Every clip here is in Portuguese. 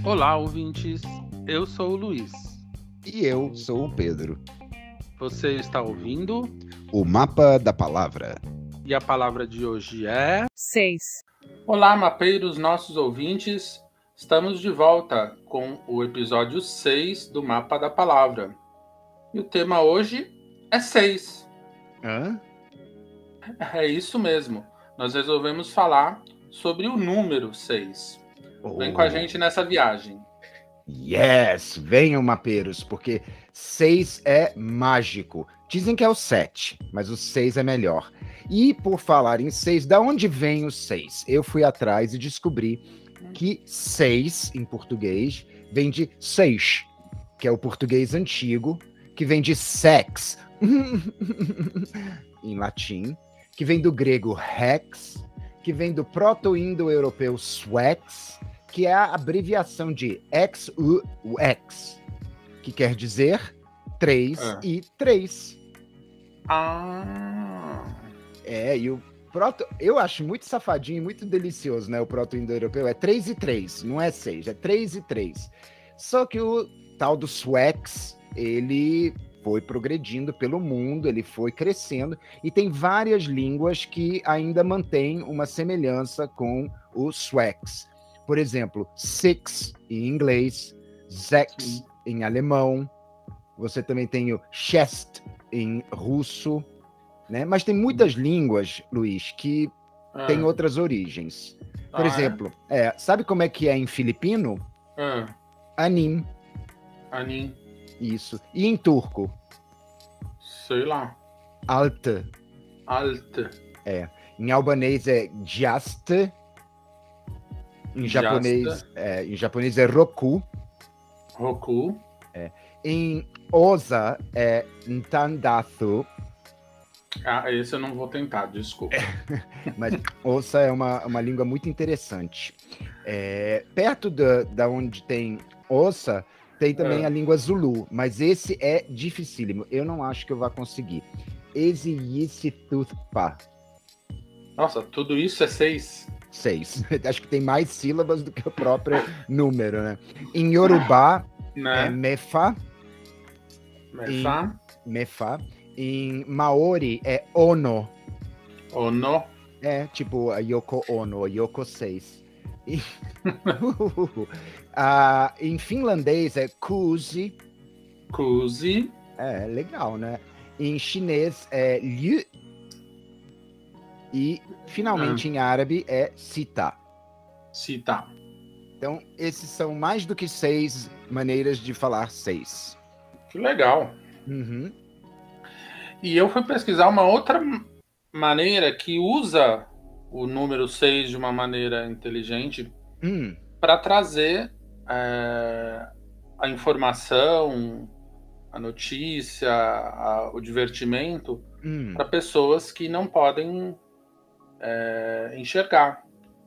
Olá, ouvintes. Eu sou o Luiz. E eu sou o Pedro. Você está ouvindo? O Mapa da Palavra. E a palavra de hoje é... 6. Olá, mapeiros, nossos ouvintes. Estamos de volta com o episódio 6 do Mapa da Palavra. E o tema hoje é 6. Hã? É isso mesmo. Nós resolvemos falar sobre o número 6. Vem com a gente nessa viagem. Yes! Venham, mapeiros, porque 6 é mágico. Dizem que é o 7, mas o 6 é melhor. E por falar em 6, da onde vem o 6? Eu fui atrás e descobri que 6, em português, vem de seis, que é o português antigo, que vem de sex, em latim, que vem do grego hex, que vem do proto-indo-europeu swex, que é a abreviação de ex-u-ex, que quer dizer 3 e 3. E o eu acho muito safadinho e muito delicioso, né? O proto-indo-europeu é 3 e 3, não é 6, é 3 e 3. Só que o tal do swex, ele foi progredindo pelo mundo, ele foi crescendo, e tem várias línguas que ainda mantêm uma semelhança com o swex. Por exemplo, six em inglês, sex em alemão, você também tem o chest em russo, né? Mas tem muitas línguas, Luiz, que têm outras origens. Por exemplo, sabe como é que é em filipino? Anim. Anim. Isso. E em turco? Sei lá. Altă. Altă. Em albanês é jaste. Em japonês é roku. Roku. Em Osa é ntandathu. Esse eu não vou tentar, desculpa. Mas Osa é uma língua muito interessante. Perto da onde tem Osa, tem também a língua Zulu, mas esse é dificílimo. Eu não acho que eu vá conseguir. Eziyisitutpa. Nossa, tudo isso é 6? 6. Acho que tem mais sílabas do que o próprio número, né? Em Yorubá é Mefa. Mefa. Em Maori é Ono. Ono? É, tipo a Yoko Ono, Yoko 6. Em finlandês é Kuusi. Kuusi. Legal, né? Em chinês é Liu. E, finalmente, em árabe é Sita. Sita. Então, esses são mais do que 6 maneiras de falar 6. Que legal. Uhum. E eu fui pesquisar uma outra maneira que usa o número 6 de uma maneira inteligente para trazer a informação, a notícia, o divertimento para pessoas que não podem enxergar.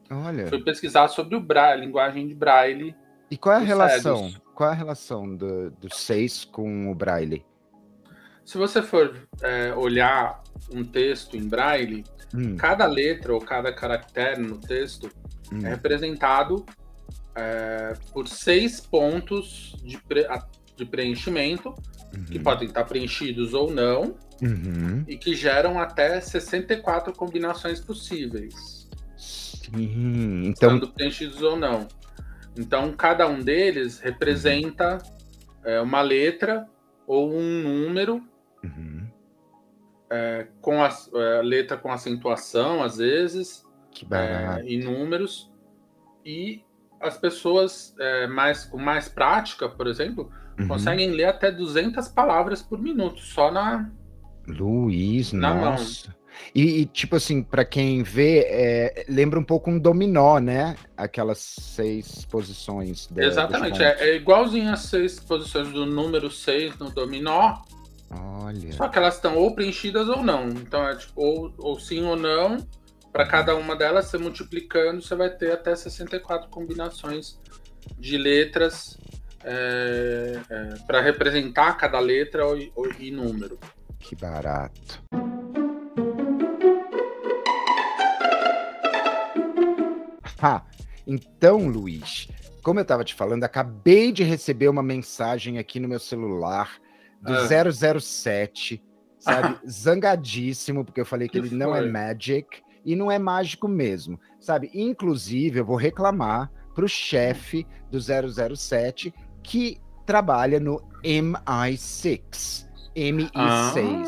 Olha. Fui pesquisar sobre a linguagem de Braille. E qual é a relação? Cegos. Qual é a relação do 6 com o Braille? Se você for olhar um texto em Braille, cada letra ou cada caractere no texto é representado por 6 pontos de preenchimento, que podem estar preenchidos ou não, e que geram até 64 combinações possíveis. Sim, então... Sendo preenchidos ou não. Então, cada um deles representa uma letra ou um número, com a letra com acentuação, às vezes, que barato. Em números. E as pessoas com mais prática, por exemplo, conseguem ler até 200 palavras por minuto, só na nossa. mão. E tipo assim, para quem vê, lembra um pouco um dominó, né? Aquelas 6 posições. Exatamente, é igualzinho as 6 posições do número 6 no dominó. Olha. Só que elas estão ou preenchidas ou não. Então é tipo ou sim ou não. Para cada uma delas, você multiplicando, você vai ter até 64 combinações de letras para representar cada letra e número. Que barato. Então, Luiz, como eu estava te falando, acabei de receber uma mensagem aqui no meu celular do 007, sabe? Zangadíssimo, porque eu falei que ele não é Magic e não é mágico mesmo, sabe? Inclusive, eu vou reclamar pro chefe do 007 que trabalha no MI6. MI6.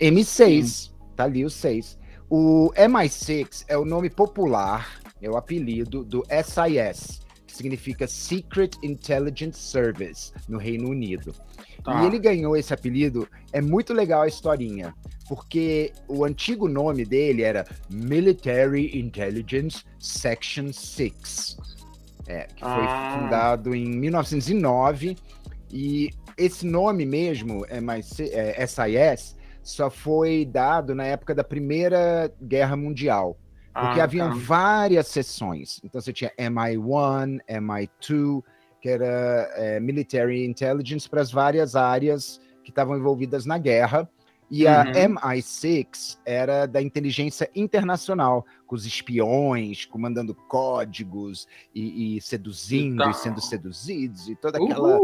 M6, tá ali o 6. O MI6 é o nome popular, é o apelido do SIS, que significa Secret Intelligence Service, no Reino Unido. E ele ganhou esse apelido, é muito legal a historinha, porque o antigo nome dele era Military Intelligence Section 6, que foi fundado em 1909, e esse nome mesmo, SIS, só foi dado na época da Primeira Guerra Mundial, porque haviam várias seções. Então você tinha MI1, MI2, que era Military Intelligence para as várias áreas que estavam envolvidas na guerra, e a MI6 era da inteligência internacional, com os espiões, comandando códigos e seduzindo e sendo seduzidos, e toda aquela...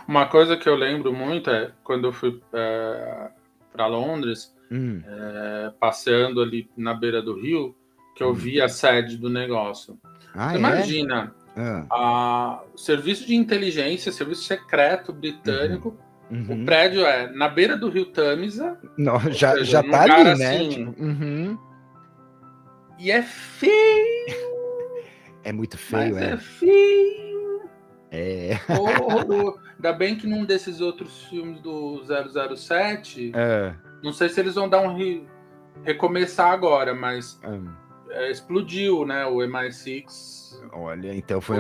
Uma coisa que eu lembro muito é quando eu fui para Londres, passeando ali na beira do rio, que eu vi a sede do negócio. Você imagina, o serviço de inteligência, serviço secreto britânico, o prédio é na beira do rio Tâmisa. Não, já tá ali, né? Assim, tipo, E é feio. É muito feio, é feio. É. Ainda bem que num desses outros filmes do 007, não sei se eles vão dar recomeçar agora, mas explodiu, né, o MI6. Olha, então foi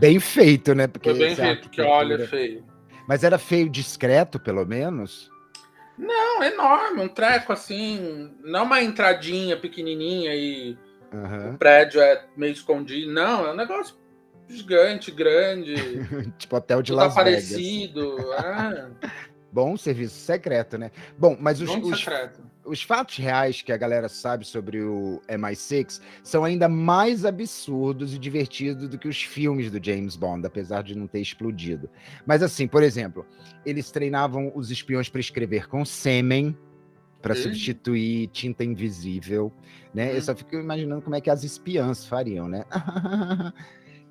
bem feito, né? Porque foi bem feito, porque olha, é feio. Mas era feio discreto, pelo menos? Não, enorme, um treco assim, não uma entradinha pequenininha e o prédio é meio escondido, não, é um negócio gigante, grande. Tipo hotel de Las Vegas. Aparecido. Bom serviço secreto, né? Bom, mas os fatos reais que a galera sabe sobre o MI6 são ainda mais absurdos e divertidos do que os filmes do James Bond, apesar de não ter explodido. Mas assim, por exemplo, eles treinavam os espiões para escrever com sêmen, para substituir tinta invisível, né? Eu só fico imaginando como é que as espiãs fariam, né?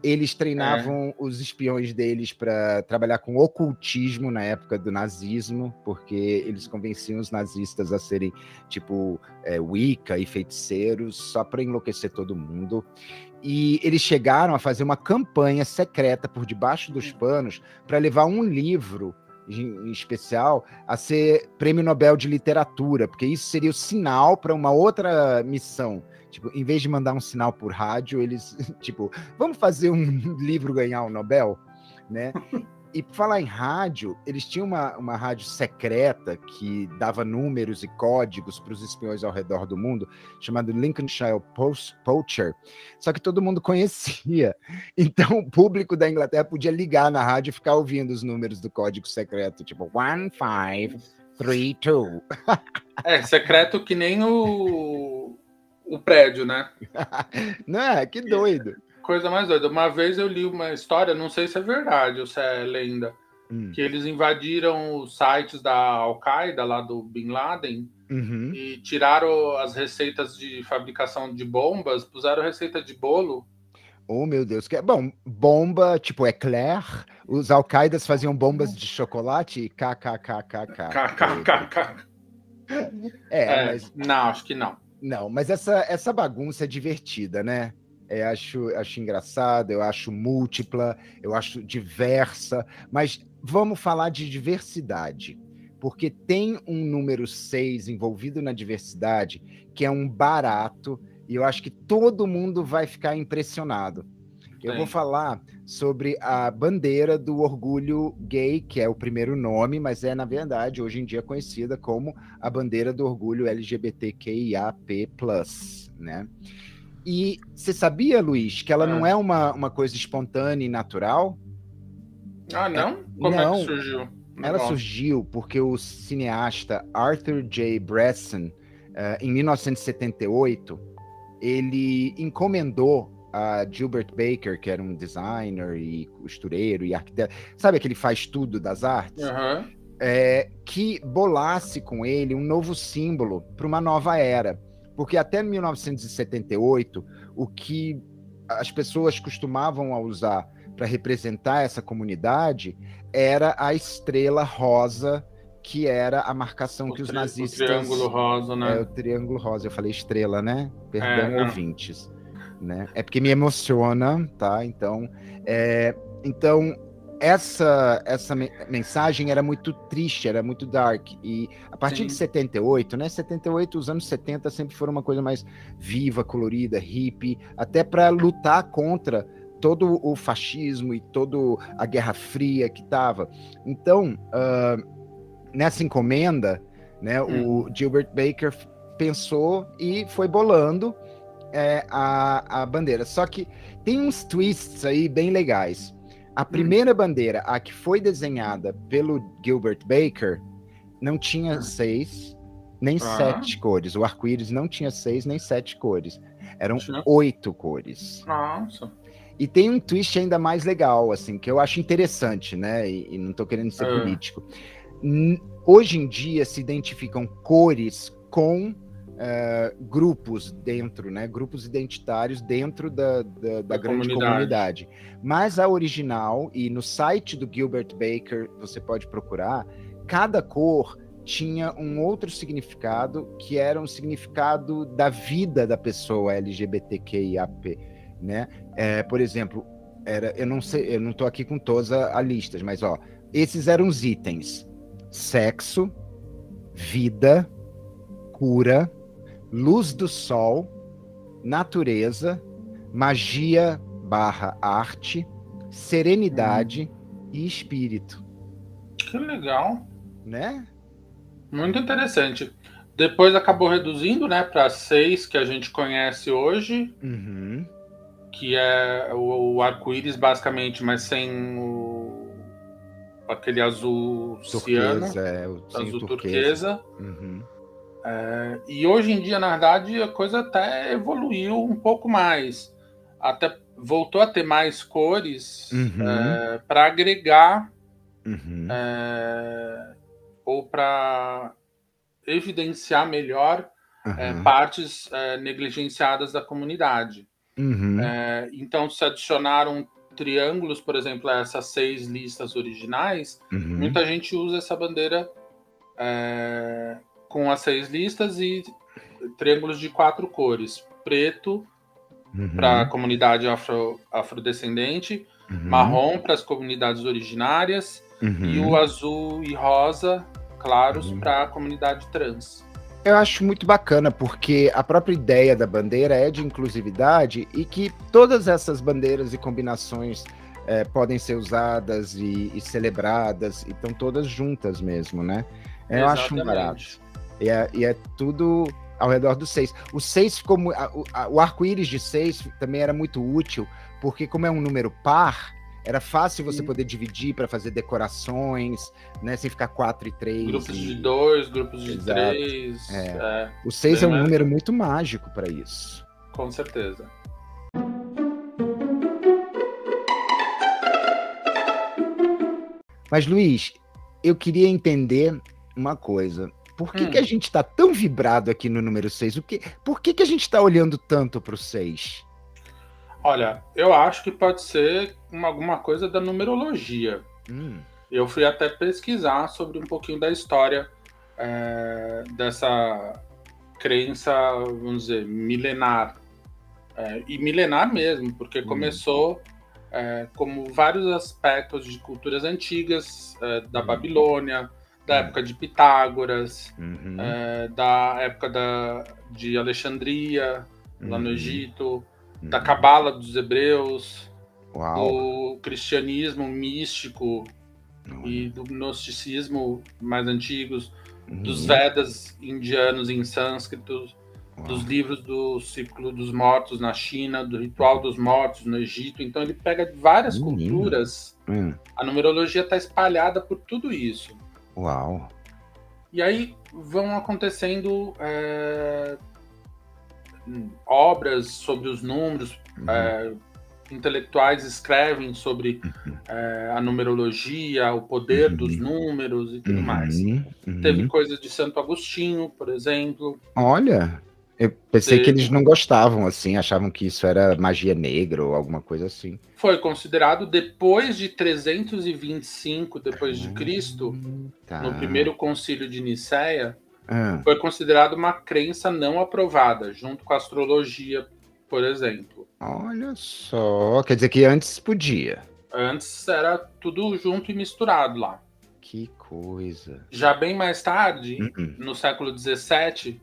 Eles treinavam os espiões deles para trabalhar com ocultismo na época do nazismo, porque eles convenciam os nazistas a serem, tipo, Wicca e feiticeiros, só para enlouquecer todo mundo. E eles chegaram a fazer uma campanha secreta por debaixo dos panos para levar um livro em especial a ser Prêmio Nobel de Literatura, porque isso seria o sinal para uma outra missão. Tipo, em vez de mandar um sinal por rádio, eles, tipo, vamos fazer um livro ganhar o Nobel, né? E por falar em rádio, eles tinham uma rádio secreta que dava números e códigos para os espiões ao redor do mundo, chamado Lincolnshire Poacher, só que todo mundo conhecia. Então o público da Inglaterra podia ligar na rádio e ficar ouvindo os números do código secreto, tipo 1532. Secreto que nem o prédio, né? Não é? Que doido. Coisa mais doida. Uma vez eu li uma história, não sei se é verdade ou se é lenda, que eles invadiram os sites da Al-Qaeda, lá do Bin Laden, e tiraram as receitas de fabricação de bombas, puseram receita de bolo. Oh, meu Deus. Bom, bomba, tipo eclair, os Al-Qaedas faziam bombas de chocolate e kkkk. Mas... Não, acho que não. Não, mas essa bagunça é divertida, né? Acho engraçado, eu acho múltipla, eu acho diversa, mas vamos falar de diversidade, porque tem um número 6 envolvido na diversidade, que é um barato, e eu acho que todo mundo vai ficar impressionado. Eu vou falar sobre a bandeira do orgulho gay, que é o primeiro nome, mas na verdade, hoje em dia conhecida como a bandeira do orgulho LGBTQIAP+, né? E você sabia, Luiz, que ela não é uma coisa espontânea e natural? Não? Como é que surgiu? Ela surgiu porque o cineasta Arthur J. Bresson em 1978, ele encomendou a Gilbert Baker, que era um designer e costureiro e arquiteto, sabe aquele faz tudo das artes? Uhum. Que bolasse com ele um novo símbolo para uma nova era. Porque até 1978, o que as pessoas costumavam a usar para representar essa comunidade era a estrela rosa, que era a marcação que os nazistas... O triângulo rosa, né? O triângulo rosa. Eu falei estrela, né? Perdão, ouvintes. Né? É porque me emociona, tá? Então, essa mensagem era muito triste, era muito dark. E a partir de 78, né? 78, os anos 70 sempre foram uma coisa mais viva, colorida, hippie, até para lutar contra todo o fascismo e toda a Guerra Fria que estava. Então, nessa encomenda, né, o Gilbert Baker pensou e foi bolando a bandeira. Só que tem uns twists aí bem legais. A primeira bandeira, a que foi desenhada pelo Gilbert Baker, não tinha 6 nem 7 cores. O arco-íris não tinha 6 nem 7 cores. Eram 8 cores. Nossa. E tem um twist ainda mais legal, assim, que eu acho interessante, né? E não tô querendo ser político. Hoje em dia se identificam cores com grupos dentro, né? Grupos identitários dentro da grande comunidade. Mas a original, e no site do Gilbert Baker, você pode procurar, cada cor tinha um outro significado, que era um significado da vida da pessoa LGBTQIAP, né? Por exemplo, eu não sei, eu não tô aqui com todas as listas, mas ó, esses eram os itens: sexo, vida, cura, luz do sol, natureza, magia / arte, serenidade e espírito. Que legal. Né? Muito interessante. Depois acabou reduzindo, né, para 6 que a gente conhece hoje, que é o arco-íris basicamente, mas sem aquele azul ciano, azul turquesa. E hoje em dia, na verdade, a coisa até evoluiu um pouco mais. Até voltou a ter mais cores para agregar ou para evidenciar melhor partes negligenciadas da comunidade. Então, se adicionaram triângulos, por exemplo, a essas 6 listas originais, muita gente usa essa bandeira com as 6 listas e triângulos de 4 cores: preto para a comunidade afrodescendente, marrom para as comunidades originárias e o azul e rosa claros para a comunidade trans. Eu acho muito bacana, porque a própria ideia da bandeira é de inclusividade e que todas essas bandeiras e combinações podem ser usadas e celebradas, e estão todas juntas mesmo, né? Eu acho um barato. E é tudo ao redor do 6. O 6 ficou... O arco-íris de 6 também era muito útil, porque como é um número par, era fácil você poder dividir para fazer decorações, né? Sem ficar 4 e 3. Grupos de 2, grupos de 3. O 6 é um número muito mágico para isso. Com certeza. Mas, Luiz, eu queria entender uma coisa. Por que a gente está tão vibrado aqui no número 6? Por que a gente está olhando tanto para o 6? Olha, eu acho que pode ser alguma coisa da numerologia. Eu fui até pesquisar sobre um pouquinho da história dessa crença, vamos dizer, milenar. E milenar mesmo, porque começou como vários aspectos de culturas antigas, da Babilônia, da época de Pitágoras, da época de Alexandria, lá no Egito, da Cabala dos hebreus, do cristianismo místico e do gnosticismo mais antigos, dos Vedas indianos em sânscrito, dos livros do ciclo dos mortos na China, do ritual dos mortos no Egito. Então ele pega várias culturas. A numerologia está espalhada por tudo isso. Uau! E aí vão acontecendo obras sobre os números, intelectuais escrevem sobre a numerologia, o poder dos números e tudo mais. Teve coisa de Santo Agostinho, por exemplo. Olha, eu pensei que eles não gostavam, assim, achavam que isso era magia negra ou alguma coisa assim. Foi considerado depois de 325 depois de Cristo, no primeiro concílio de Nicéia, foi considerado uma crença não aprovada, junto com a astrologia, por exemplo. Olha só, quer dizer que antes podia. Antes era tudo junto e misturado lá. Que coisa. Já bem mais tarde, no século XVII,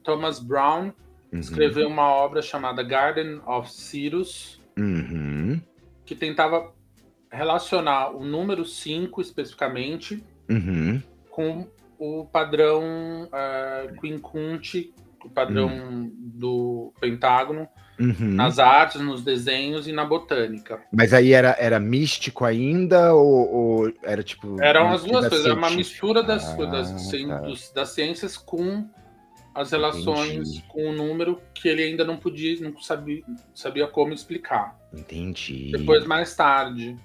Thomas Brown escreveu uma obra chamada Garden of Cyrus, que tentava relacionar o número 5, especificamente, com o padrão quincunte, o padrão do pentágono, nas artes, nos desenhos e na botânica. Mas aí era místico ainda ou era tipo... Eram as duas coisas, era uma mistura das ciências com as relações com o número que ele ainda não sabia como explicar. Entendi. Depois, mais tarde,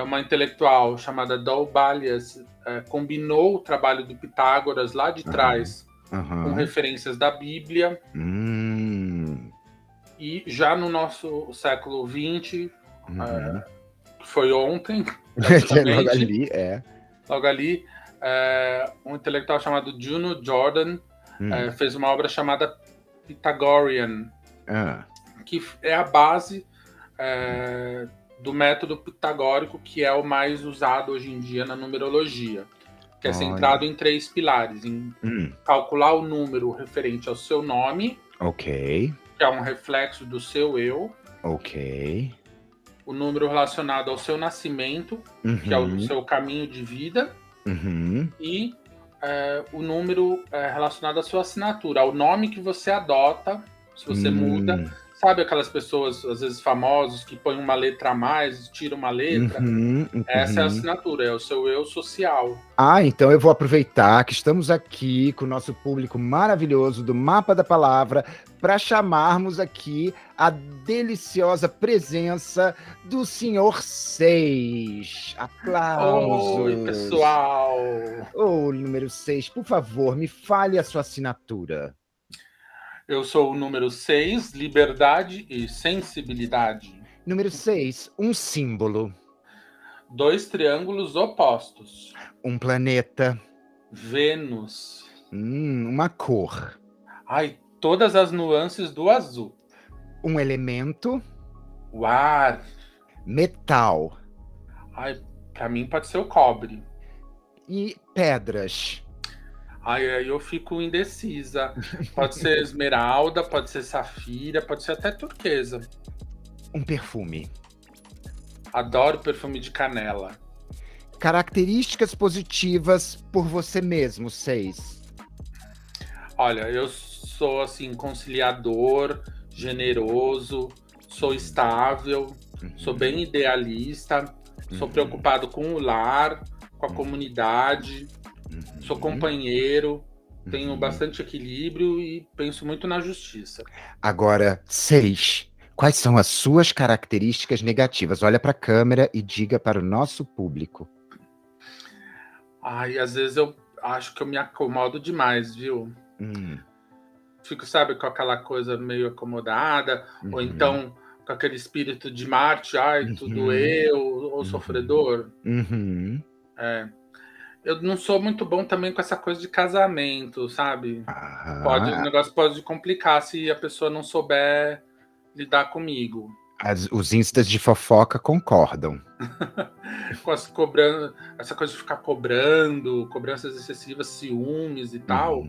uma intelectual chamada Daubalias combinou o trabalho do Pitágoras lá de trás com referências da Bíblia. E já no nosso século XX, que foi ontem, logo ali, um intelectual chamado Juno Jordan fez uma obra chamada Pythagorean, que é a base do método pitagórico, que é o mais usado hoje em dia na numerologia, que é centrado em 3 pilares: em calcular o número referente ao seu nome, que é um reflexo do seu eu, o número relacionado ao seu nascimento, que é o seu caminho de vida, e o número relacionado à sua assinatura, ao nome que você adota, se você muda. Sabe aquelas pessoas, às vezes famosas, que põem uma letra a mais, tiram uma letra? Essa é a assinatura, é o seu eu social. Então eu vou aproveitar que estamos aqui com o nosso público maravilhoso do Mapa da Palavra para chamarmos aqui a deliciosa presença do Senhor 6. Aplausos! Oi, pessoal! Número 6, por favor, me fale a sua assinatura. Eu sou o número 6, liberdade e sensibilidade. Número 6, um símbolo. 2 triângulos opostos. Um planeta. Vênus. Uma cor. Todas as nuances do azul. Um elemento. O ar. Metal. Pra mim pode ser o cobre. E pedras. Aí eu fico indecisa. Pode ser esmeralda, pode ser safira, pode ser até turquesa. Um perfume. Adoro perfume de canela. Características positivas por você mesmo, 6. Olha, eu sou assim, conciliador, generoso, sou estável, sou bem idealista, sou preocupado com o lar, com a comunidade. Sou companheiro, tenho bastante equilíbrio e penso muito na justiça. Agora, 6. Quais são as suas características negativas? Olha para a câmera e diga para o nosso público. Às vezes eu acho que eu me acomodo demais, viu? Fico, sabe, com aquela coisa meio acomodada, ou então com aquele espírito de Marte, tudo eu, ou sofredor. Eu não sou muito bom também com essa coisa de casamento, sabe? O negócio pode complicar se a pessoa não souber lidar comigo. Os instas de fofoca concordam. Com essa coisa de ficar cobranças excessivas, ciúmes e tal,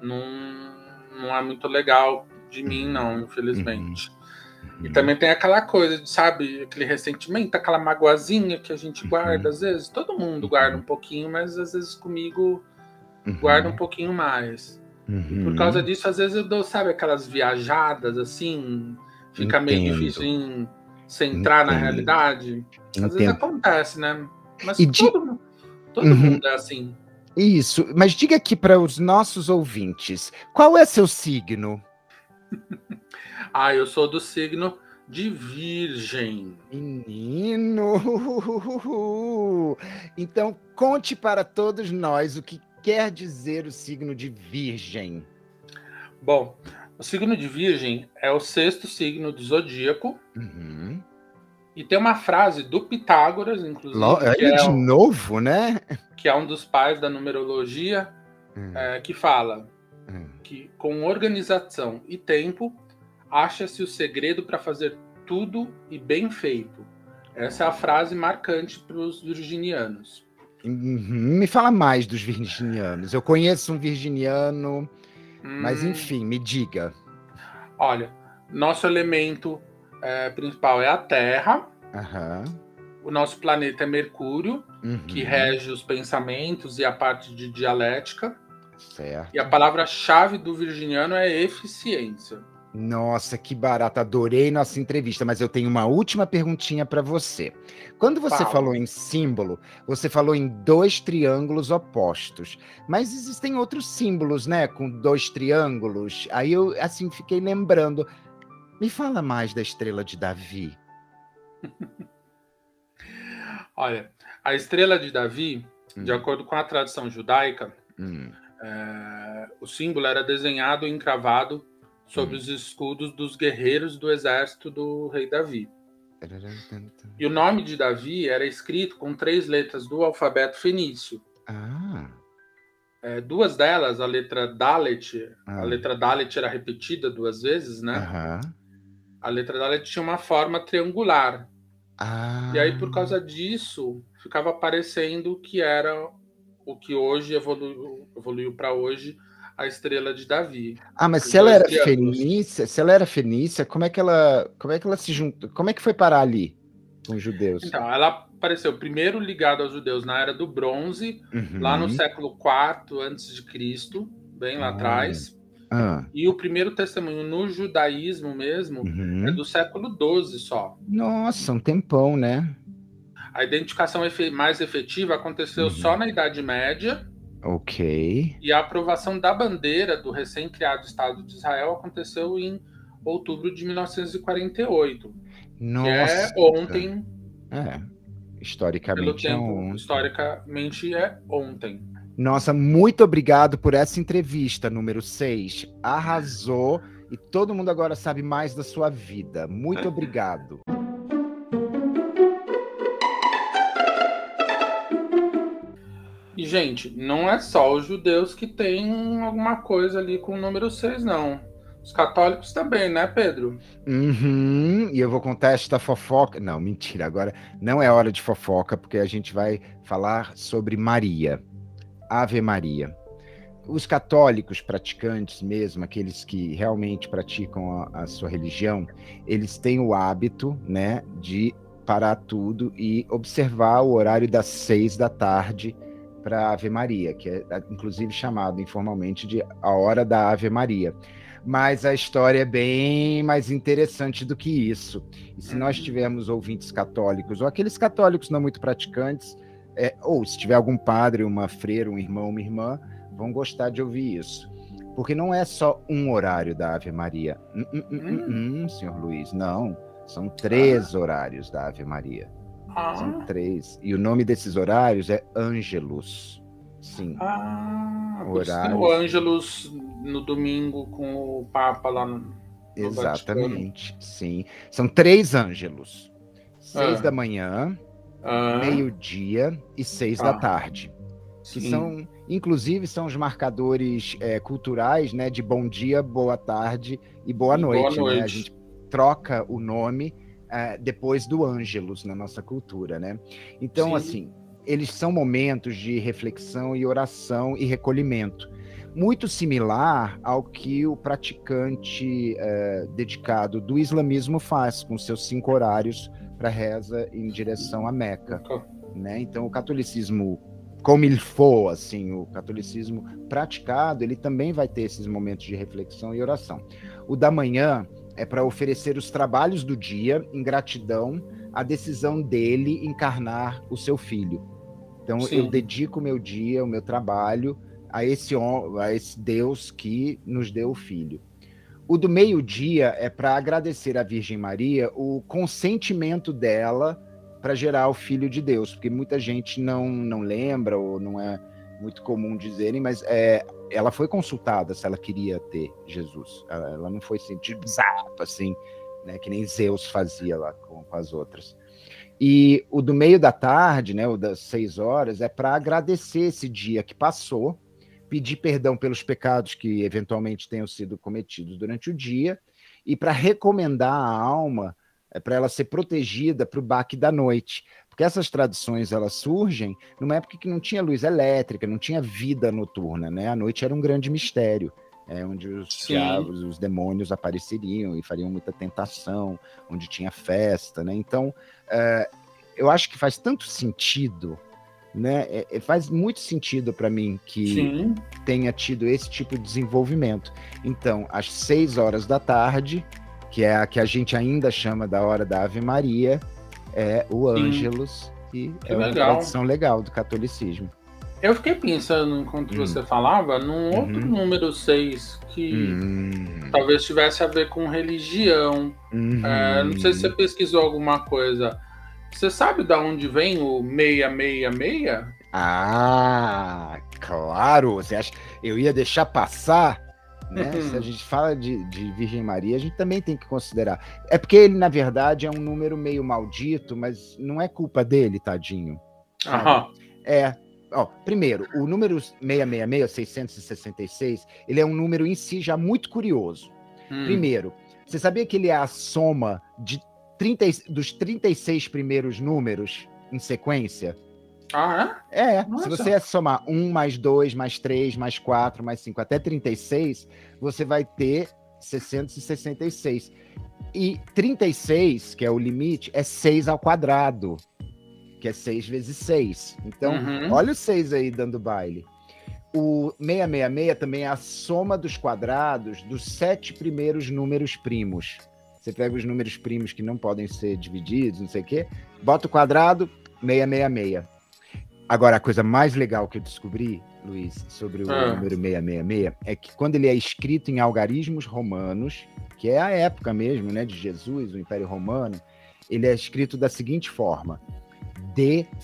não é muito legal de mim, não, infelizmente. E também tem aquela coisa, sabe, aquele ressentimento, aquela magoazinha que a gente guarda, às vezes. Todo mundo guarda um pouquinho, mas às vezes comigo guarda um pouquinho mais. E por causa disso, às vezes eu dou, sabe, aquelas viajadas, assim, fica meio difícil em centrar na realidade. Às vezes acontece, né? Mas todo mundo é assim. Isso, mas diga aqui para os nossos ouvintes, qual é seu signo? Eu sou do signo de Virgem. Menino! Então, conte para todos nós o que quer dizer o signo de Virgem. Bom, o signo de Virgem é o 6º signo do zodíaco. Uhum. E tem uma frase do Pitágoras, inclusive, de novo, né? Que é um dos pais da numerologia, que fala que com organização e tempo acha-se o segredo para fazer tudo e bem feito. Essa é a frase marcante para os virginianos. Me fala mais dos virginianos. Eu conheço um virginiano, mas enfim, me diga. Olha, nosso elemento principal é a Terra. O nosso planeta é Mercúrio, que rege os pensamentos e a parte de dialética. Certo. E a palavra-chave do virginiano é eficiência. Nossa, que barato, adorei nossa entrevista, mas eu tenho uma última perguntinha para você. Quando você falou em símbolo, você falou em 2 triângulos opostos, mas existem outros símbolos, né, com 2 triângulos. Aí eu, assim, fiquei lembrando. Me fala mais da estrela de Davi. Olha, a estrela de Davi, de acordo com a tradição judaica, o símbolo era desenhado e encravado sobre os escudos dos guerreiros do exército do rei Davi. E o nome de Davi era escrito com 3 letras do alfabeto fenício. 2 delas, a letra Dalet, a letra Dalet era repetida 2 vezes, né? A letra Dalet tinha uma forma triangular. E aí, por causa disso, ficava parecendo que era o que hoje evoluiu para hoje a estrela de Davi. Mas se ela era fenícia, como é que ela se juntou? Como é que foi parar ali com os judeus? Então, ela apareceu primeiro ligada aos judeus na Era do Bronze, lá no século IV a.C., bem lá atrás. E o primeiro testemunho no judaísmo mesmo é do século XII só. Nossa, um tempão, né? A identificação mais efetiva aconteceu só na Idade Média. Ok. E a aprovação da bandeira do recém-criado Estado de Israel aconteceu em outubro de 1948. Nossa. Que é ontem. Historicamente pelo tempo, historicamente é ontem. Nossa, muito obrigado por essa entrevista, número 6. Arrasou e todo mundo agora sabe mais da sua vida. Muito obrigado. E, gente, não é só os judeus que têm alguma coisa ali com o número 6, não. Os católicos também, né, Pedro? E eu vou contar esta fofoca. Não, mentira, agora não é hora de fofoca, porque a gente vai falar sobre Maria. Ave Maria. Os católicos praticantes mesmo, aqueles que realmente praticam a sua religião, eles têm o hábito, né, de parar tudo e observar o horário das 6 da tarde para Ave Maria, que é inclusive chamado informalmente de a hora da Ave Maria. Mas a história é bem mais interessante do que isso. E se nós tivermos ouvintes católicos, ou aqueles católicos não muito praticantes, ou se tiver algum padre, uma freira, um irmão, uma irmã, vão gostar de ouvir isso. Porque não é só um horário da Ave Maria. Senhor Luiz, não. São 3 horários da Ave Maria. São 3. E o nome desses horários é Ângelus. Sim. Horário. O Ângelus no domingo com o Papa lá no Exatamente, Vaticano. Sim. São 3 Ângelus. 6 da manhã, meio-dia e 6 da tarde. Que são, inclusive, são os marcadores culturais, né, de bom dia, boa tarde e boa noite. Né? A gente troca o nome depois do Ângelus na nossa cultura, né? Então, assim, eles são momentos de reflexão e oração e recolhimento. Muito similar ao que o praticante dedicado do islamismo faz com seus 5 horários para reza em direção a Meca, né? Então, o catolicismo, como ele for, assim, o catolicismo praticado, ele também vai ter esses momentos de reflexão e oração. O da manhã é para oferecer os trabalhos do dia em gratidão à decisão dele encarnar o seu filho. Então, Sim. eu dedico o meu dia, o meu trabalho a esse Deus que nos deu o Filho. O do meio-dia é para agradecer à Virgem Maria o consentimento dela para gerar o Filho de Deus, porque muita gente não lembra, ou não é muito comum dizerem, mas ela foi consultada se ela queria ter Jesus. Ela não foi assim, né, que nem Zeus fazia lá com as outras. E o do meio da tarde, né, o das 6 horas, é para agradecer esse dia que passou, pedir perdão pelos pecados que eventualmente tenham sido cometidos durante o dia, e para recomendar a alma, para ela ser protegida para o baque da noite. Porque essas tradições elas surgem numa época que não tinha luz elétrica, não tinha vida noturna, né? A noite era um grande mistério. Onde os diabos, os demônios apareceriam e fariam muita tentação, onde tinha festa, né? Então, eu acho que faz tanto sentido, né? Faz muito sentido para mim que tenha tido esse tipo de desenvolvimento. Então, às 6 horas da tarde, que é a que a gente ainda chama da hora da Ave Maria, é o Ângelus, e é uma tradição legal do catolicismo. Eu fiquei pensando, enquanto você falava, num outro número 6, que talvez tivesse a ver com religião. Não sei se você pesquisou alguma coisa. Você sabe de onde vem o 666? Ah, claro! Você acha que eu ia deixar passar? Né? Se a gente fala de Virgem Maria, a gente também tem que considerar. É porque ele, na verdade, é um número meio maldito, mas não é culpa dele, tadinho. Primeiro, o número 666, 666, ele é um número em si já muito curioso. Primeiro, você sabia que ele é a soma dos 36 primeiros números em sequência? Se você somar 1 mais 2 mais 3 mais 4 mais 5 até 36, você vai ter 666. E 36, que é o limite, é 6 ao quadrado, que é 6 vezes 6. Então, olha o 6 aí dando baile. O 666 também é a soma dos quadrados dos 7 primeiros números primos. Você pega os números primos que não podem ser divididos, não sei o quê, bota o quadrado, 666. Agora, a coisa mais legal que eu descobri, Luiz, sobre o número 666, é que quando ele é escrito em algarismos romanos, que é a época mesmo, né, de Jesus, o Império Romano, ele é escrito da seguinte forma: DCLXVI.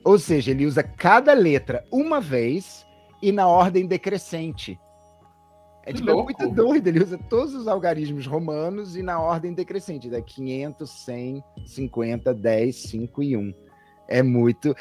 Ou seja, ele usa cada letra uma vez e na ordem decrescente. É muito doido, ele usa todos os algarismos romanos e na ordem decrescente, 500, 100, 50, 10, 5 e 1. É muito...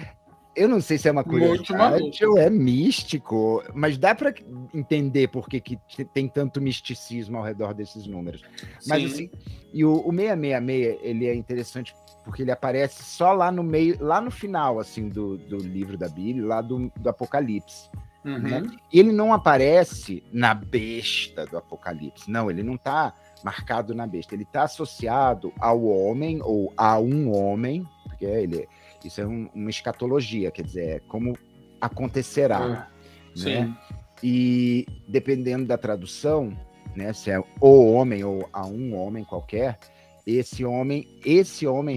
Eu não sei se é uma curiosidade ou é místico, mas dá para entender por que tem tanto misticismo ao redor desses números. Mas assim, e o 666, ele é interessante porque ele aparece só lá no meio, lá no final assim do livro da Bíblia, lá do Apocalipse. Né? E ele não aparece na besta do Apocalipse. Não, ele não está marcado na besta. Ele está associado ao homem ou a um homem, porque isso é uma escatologia, quer dizer, é como acontecerá. Né? E dependendo da tradução, né, se é o homem ou a um homem qualquer, esse homem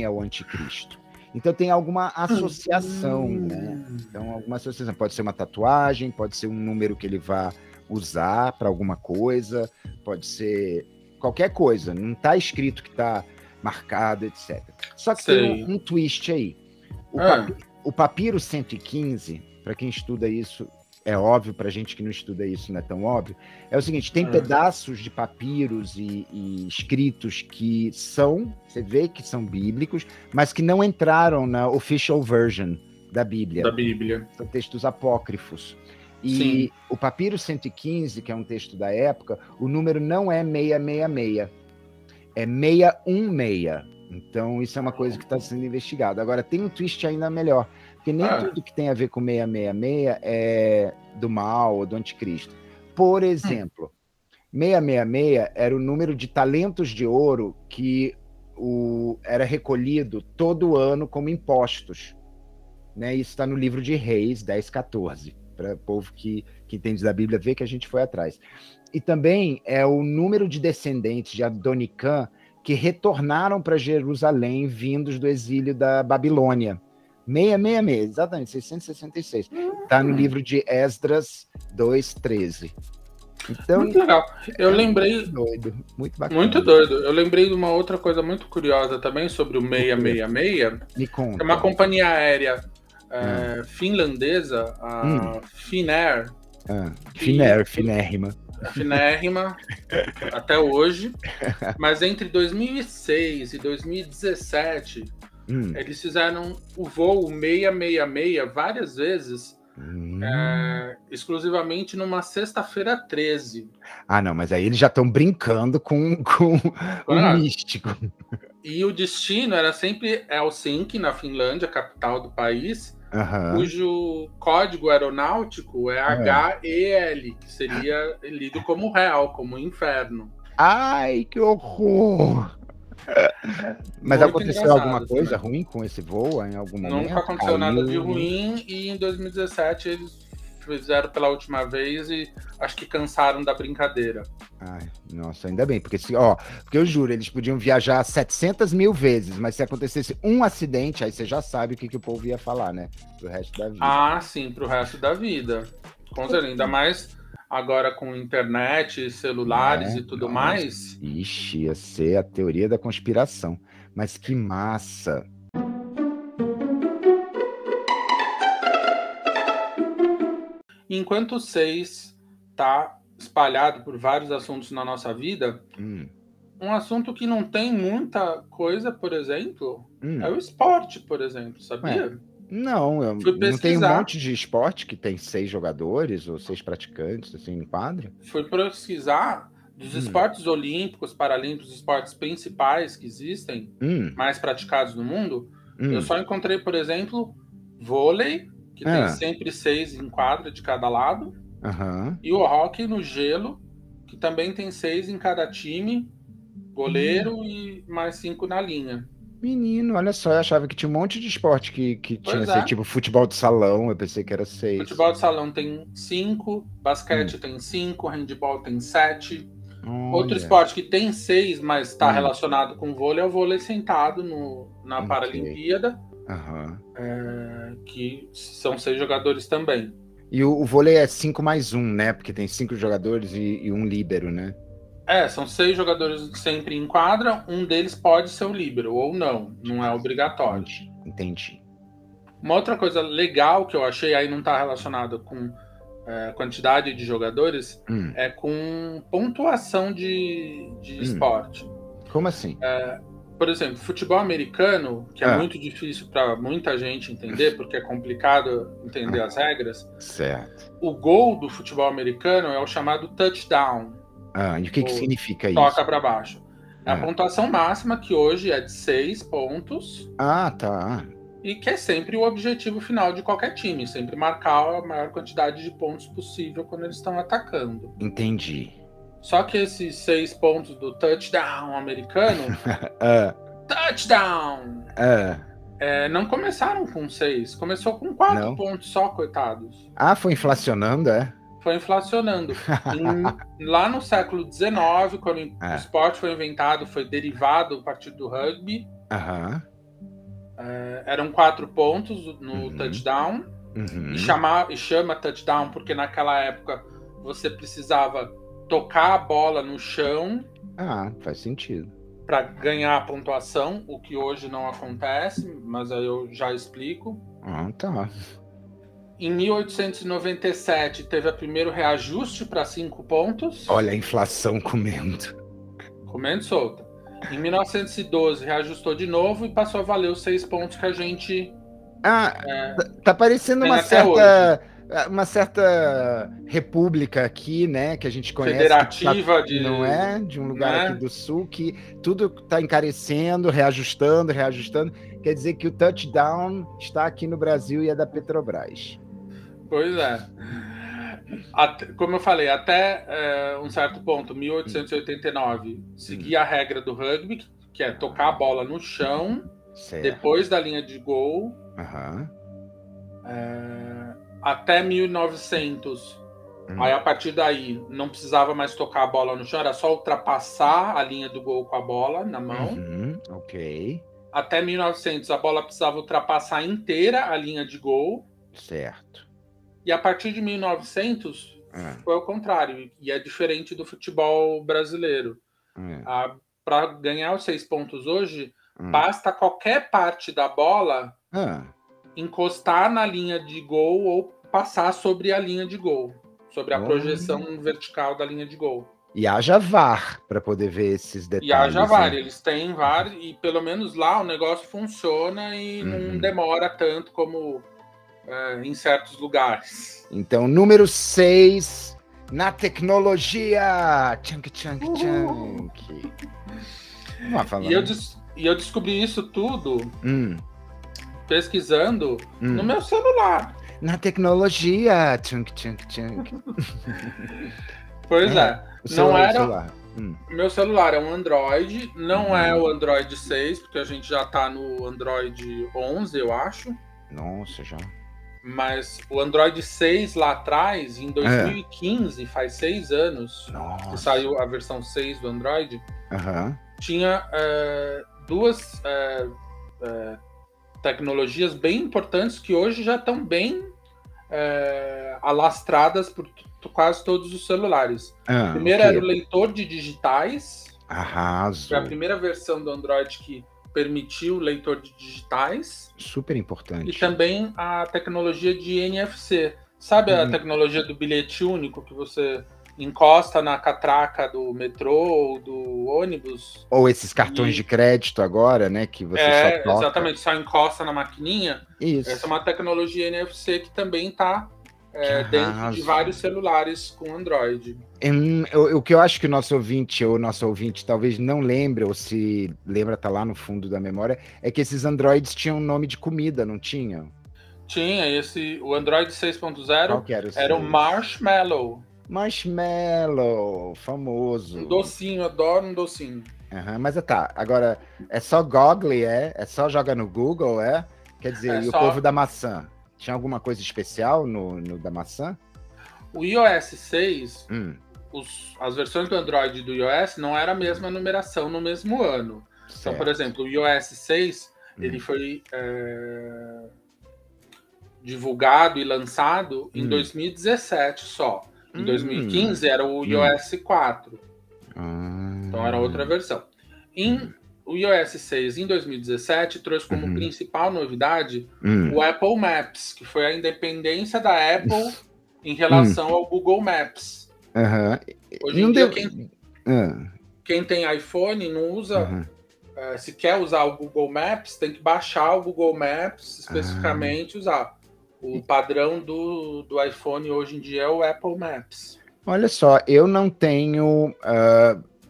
é o anticristo. Então tem alguma associação, né? Então, alguma associação. Pode ser uma tatuagem, pode ser um número que ele vai usar para alguma coisa, pode ser qualquer coisa. Não está escrito que está marcado, etc. Só que tem um twist aí. O papiro 115, para quem estuda isso, é óbvio, para gente que não estuda isso não é tão óbvio, é o seguinte, tem pedaços de papiros e escritos que você vê que são bíblicos, mas que não entraram na official version da Bíblia. São textos apócrifos. E o papiro 115, que é um texto da época, o número não é 666, é 616. Então, isso é uma coisa que está sendo investigada. Agora, tem um twist ainda melhor, porque nem tudo que tem a ver com 666 é do mal ou do anticristo. Por exemplo, 666 era o número de talentos de ouro que era recolhido todo ano como impostos. Né? Isso está no livro de Reis 10:14, para o povo que entende da Bíblia ver que a gente foi atrás. E também é o número de descendentes de Adonicã, que retornaram para Jerusalém vindos do exílio da Babilônia. 666, exatamente, 666. Está no livro de Esdras 2:13. Então, muito legal. Eu lembrei. Muito doido, muito bacana. Muito doido. Eu lembrei de uma outra coisa muito curiosa também sobre o 666. Me conta. É uma companhia aérea finlandesa, a Finnair. Finérrima. Finérrima, até hoje. Mas entre 2006 e 2017, eles fizeram o voo 666 várias vezes. Exclusivamente numa sexta-feira 13. Ah, não, mas aí eles já estão brincando com o místico. E o destino era sempre Helsinki, na Finlândia, capital do país, cujo código aeronáutico é HEL, que seria lido como hell, como inferno. Ai, que horror! Mas Muito aconteceu alguma coisa ruim com esse voo em algum momento? Nunca aconteceu nada de ruim, e em 2017 eles fizeram pela última vez e acho que cansaram da brincadeira. Ai, nossa, ainda bem, porque eu juro, eles podiam viajar 700 mil vezes, mas se acontecesse um acidente, aí você já sabe o que o povo ia falar, né? Pro resto da vida. Ah, sim, pro resto da vida. Com certeza, ainda mais agora com internet, celulares e tudo mais. Ixi, ia ser a teoria da conspiração. Mas que massa! Enquanto o 6 tá espalhado por vários assuntos na nossa vida, um assunto que não tem muita coisa, por exemplo, é o esporte, por exemplo, sabia? Não, não tem um monte de esporte que tem 6 jogadores ou 6 praticantes, assim, em quadra? Fui pesquisar dos esportes olímpicos, paralímpicos, esportes principais que existem, mais praticados no mundo. Eu só encontrei, por exemplo, vôlei, que tem sempre 6 em quadra de cada lado, e o hóquei no gelo, que também tem 6 em cada time, goleiro e mais 5 na linha. Menino, olha só, eu achava que tinha um monte de esporte que tinha esse tipo futebol de salão, eu pensei que era 6. Futebol de salão tem 5, basquete tem 5, handebol tem 7. Outro esporte que tem 6, mas está relacionado com vôlei, é o vôlei sentado na Paralimpíada, que são 6 jogadores também. E o vôlei é 5+1, né? Porque tem 5 jogadores e um líbero, né? São 6 jogadores sempre em quadra, um deles pode ser o líbero, ou não é obrigatório. Entendi. Uma outra coisa legal que eu achei, aí não está relacionado com quantidade de jogadores, é com pontuação de esporte. Como assim? Por exemplo, futebol americano, que é muito difícil para muita gente entender, porque é complicado entender as regras. Certo. O gol do futebol americano é o chamado touchdown. E o que significa isso? Toca para baixo. É a pontuação máxima, que hoje é de 6 pontos. Tá. E que é sempre o objetivo final de qualquer time, sempre marcar a maior quantidade de pontos possível quando eles estão atacando. Entendi. Só que esses 6 pontos do touchdown americano, touchdown, não começaram com 6, começou com 4 pontos só, coitados. Foi inflacionando, Foi inflacionando. Lá no século XIX, quando o esporte foi inventado, foi derivado a partir do rugby. Eram 4 pontos no touchdown. E chama touchdown porque naquela época você precisava tocar a bola no chão. Faz sentido. Para ganhar a pontuação, o que hoje não acontece, mas aí eu já explico. Tá. Em 1897 teve o primeiro reajuste para 5 pontos. Olha a inflação comendo. Comendo solta. Em 1912 reajustou de novo e passou a valer os 6 pontos que a gente... tá parecendo uma certa república aqui, né? Que a gente conhece. Federativa não é? De um lugar aqui do sul que tudo tá encarecendo, reajustando. Quer dizer que o touchdown está aqui no Brasil e é da Petrobras. Pois é. Como eu falei, até um certo ponto, 1889, seguia a regra do rugby, que é tocar a bola no chão, depois da linha de gol. Até 1900 Aí, a partir daí, não precisava mais tocar a bola no chão, era só ultrapassar a linha do gol com a bola na mão. Ok. Até 1900, a bola precisava ultrapassar inteira a linha de gol. Certo. E a partir de 1900, foi o contrário. E é diferente do futebol brasileiro. Para ganhar os 6 pontos hoje, basta qualquer parte da bola encostar na linha de gol ou passar sobre a linha de gol. Sobre a projeção vertical da linha de gol. E haja VAR para poder ver esses detalhes. E haja VAR, eles têm VAR e pelo menos lá o negócio funciona e não demora tanto como em certos lugares. Então, número 6, na tecnologia. Chunk. E eu descobri isso tudo pesquisando no meu celular. Na tecnologia. Chunk. Pois é. Não era. Celular. Meu celular é um Android, não é o Android 6, porque a gente já tá no Android 11, eu acho. Nossa, já. Mas o Android 6 lá atrás, em 2015, faz 6 anos que saiu a versão 6 do Android, tinha duas tecnologias bem importantes que hoje já estão bem alastradas por quase todos os celulares. Primeiro era o leitor de digitais. Foi a primeira versão do Android que permitiu o leitor de digitais. Super importante. E também a tecnologia de NFC. Sabe a tecnologia do bilhete único que você encosta na catraca do metrô ou do ônibus? Ou esses cartões de crédito agora, né? Que você só toca. Exatamente, só encosta na maquininha. Isso. Essa é uma tecnologia NFC que também está dentro de vários celulares com Android. O que eu acho que o nosso ouvinte talvez não lembre, ou se lembra, tá lá no fundo da memória, é que esses Androids tinham nome de comida, não tinham? Tinha, o Android 6.0 era o Marshmallow. Marshmallow, famoso. Um docinho, adoro um docinho. Mas agora, é só Google, é só joga no Google, Quer dizer, e o povo da maçã? Tinha alguma coisa especial no da maçã? O iOS 6, as versões do Android e do iOS não era a mesma numeração no mesmo ano. Certo. Então, por exemplo, o iOS 6 ele foi divulgado e lançado em 2017 só. Em 2015 era o iOS 4. Então era outra versão. O iOS 6 em 2017 trouxe como principal novidade o Apple Maps, que foi a independência da Apple em relação ao Google Maps. Hoje em dia, quem tem iPhone não usa. Se quer usar o Google Maps, tem que baixar o Google Maps especificamente usar. O padrão do iPhone hoje em dia é o Apple Maps. Olha só, eu não tenho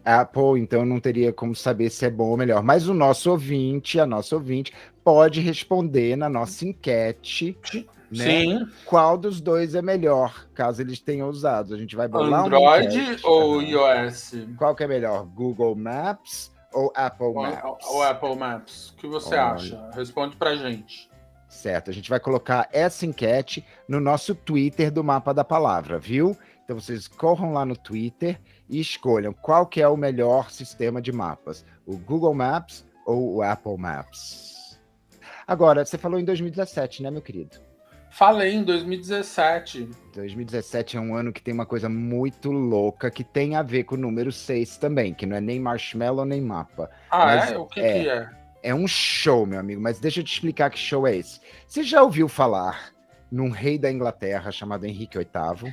Apple, então não teria como saber se é bom ou melhor. Mas a nossa ouvinte pode responder na nossa enquete, né? Sim. Qual dos dois é melhor, caso eles tenham usado. A gente vai bolar Android ou iOS? Qual que é melhor, Google Maps ou Apple Maps? O Apple Maps. O que você acha? Responde pra gente. Certo, a gente vai colocar essa enquete no nosso Twitter do Mapa da Palavra, viu? Então vocês corram lá no Twitter e escolham qual que é o melhor sistema de mapas, o Google Maps ou o Apple Maps. Agora, você falou em 2017, né, meu querido? Falei em 2017. 2017 é um ano que tem uma coisa muito louca que tem a ver com o número 6 também, que não é nem marshmallow nem mapa. O que é? É um show, meu amigo, mas deixa eu te explicar que show é esse. Você já ouviu falar num rei da Inglaterra chamado Henrique VIII?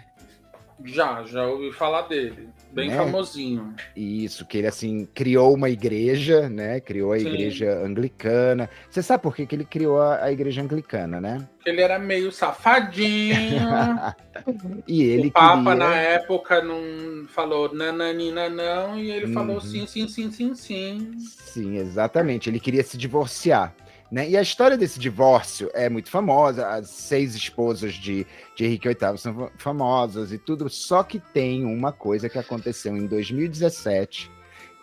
Já ouvi falar dele. Bem famosinho. Isso, que ele, assim, criou uma igreja, né? Criou a igreja anglicana. Você sabe por que ele criou a igreja anglicana, né? Porque ele era meio safadinho. E ele o Papa, na época, não falou nananina não, e ele falou sim. Sim, exatamente. Ele queria se divorciar. Né? E a história desse divórcio é muito famosa, as 6 esposas de Henrique VIII são famosas e tudo, só que tem uma coisa que aconteceu em 2017,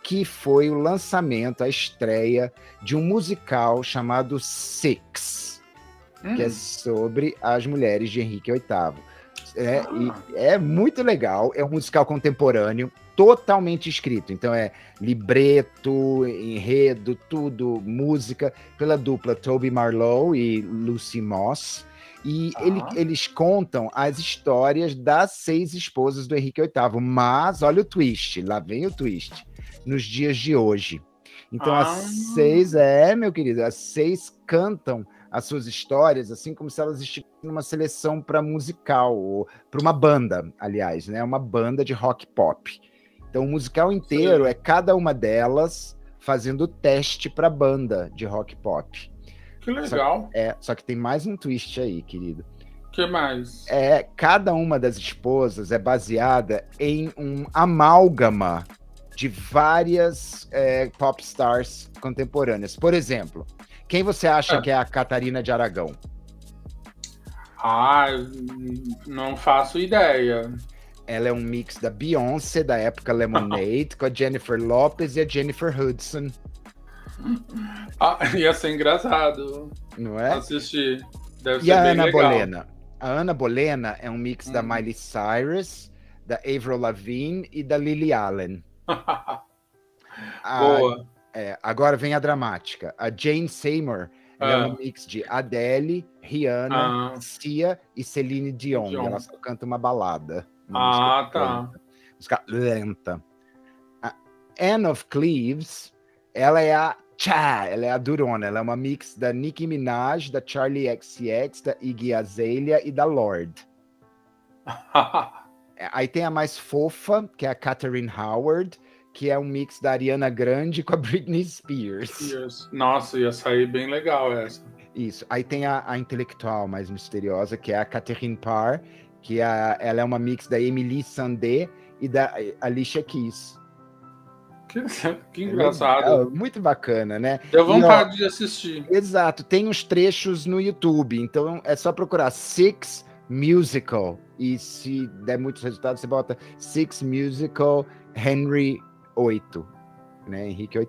que foi o lançamento, a estreia de um musical chamado Six, que é sobre as mulheres de Henrique VIII. É muito legal. É um musical contemporâneo, totalmente escrito. Então é libreto, enredo, tudo, música, pela dupla Toby Marlowe e Lucy Moss. E eles contam as histórias das 6 esposas do Henrique VIII. Mas olha o twist, lá vem o twist. Nos dias de hoje. Então as 6, meu querido, as 6 cantam as suas histórias, assim como se elas estivessem numa seleção para musical, ou para uma banda, aliás, né? Uma banda de rock pop. Então, o musical inteiro é cada uma delas fazendo teste para banda de rock pop. Que legal. Só que tem mais um twist aí, querido. Que mais? Cada uma das esposas é baseada em um amálgama de várias pop stars contemporâneas. Por exemplo, quem você acha que é a Catarina de Aragão? Não faço ideia. Ela é um mix da Beyoncé, da época Lemonade, com a Jennifer Lopez e a Jennifer Hudson. Ia ser engraçado. Não é? Assistir. Deve e ser a bem Ana legal. Bolena? A Ana Bolena é um mix da Miley Cyrus, da Avril Lavigne e da Lily Allen. Boa. Agora vem a dramática. A Jane Seymour é um mix de Adele, Rihanna, Sia e Celine Dion. E ela só canta uma balada. Tá. Música lenta. A Anne of Cleves, ela é a durona. Ela é uma mix da Nicki Minaj, da Charli XCX, da Iggy Azalea e da Lorde. Aí tem a mais fofa, que é a Catherine Howard, que é um mix da Ariana Grande com a Britney Spears. Nossa, ia sair bem legal essa. Isso. Aí tem a intelectual mais misteriosa, que é a Catherine Parr, que ela é uma mix da Emily Sandé e da Alicia Keys. Que engraçado. Muito bacana, né? Deu vontade de assistir. Exato. Tem uns trechos no YouTube, então é só procurar Six Musical. E se der muitos resultados, você bota Six Musical Henry VIII, né? Henrique VIII.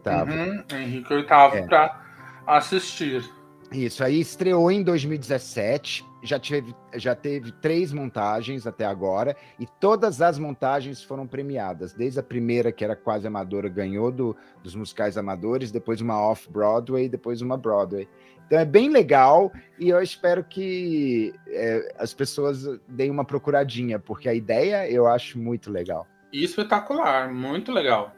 Henrique VIII para assistir. Isso, aí estreou em 2017, já teve 3 montagens até agora, e todas as montagens foram premiadas, desde a primeira, que era quase amadora, ganhou dos musicais amadores, depois uma off-Broadway, depois uma Broadway. Então é bem legal, e eu espero que as pessoas deem uma procuradinha, porque a ideia eu acho muito legal. Espetacular, muito legal.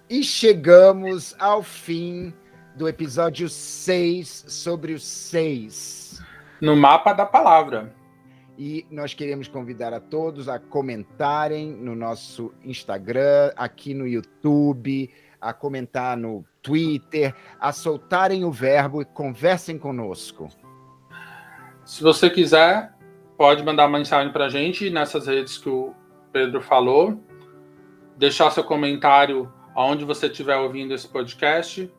E chegamos ao fim do episódio 6 sobre os 6. No mapa da palavra. E nós queremos convidar a todos a comentarem no nosso Instagram, aqui no YouTube, a comentar no Twitter, a soltarem o verbo e conversem conosco. Se você quiser, pode mandar uma mensagem para a gente nessas redes que o Pedro falou, deixar seu comentário aonde você estiver ouvindo esse podcast,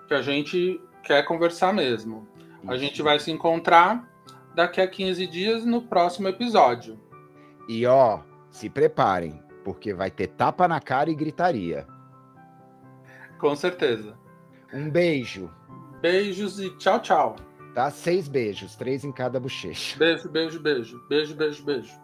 que a gente quer conversar mesmo. Isso. A gente vai se encontrar daqui a 15 dias no próximo episódio. E se preparem, porque vai ter tapa na cara e gritaria. Com certeza. Um beijo. Beijos e tchau, tchau. Tá? 6 beijos, 3 em cada bochecha. Beijo, beijo, beijo. Beijo, beijo, beijo.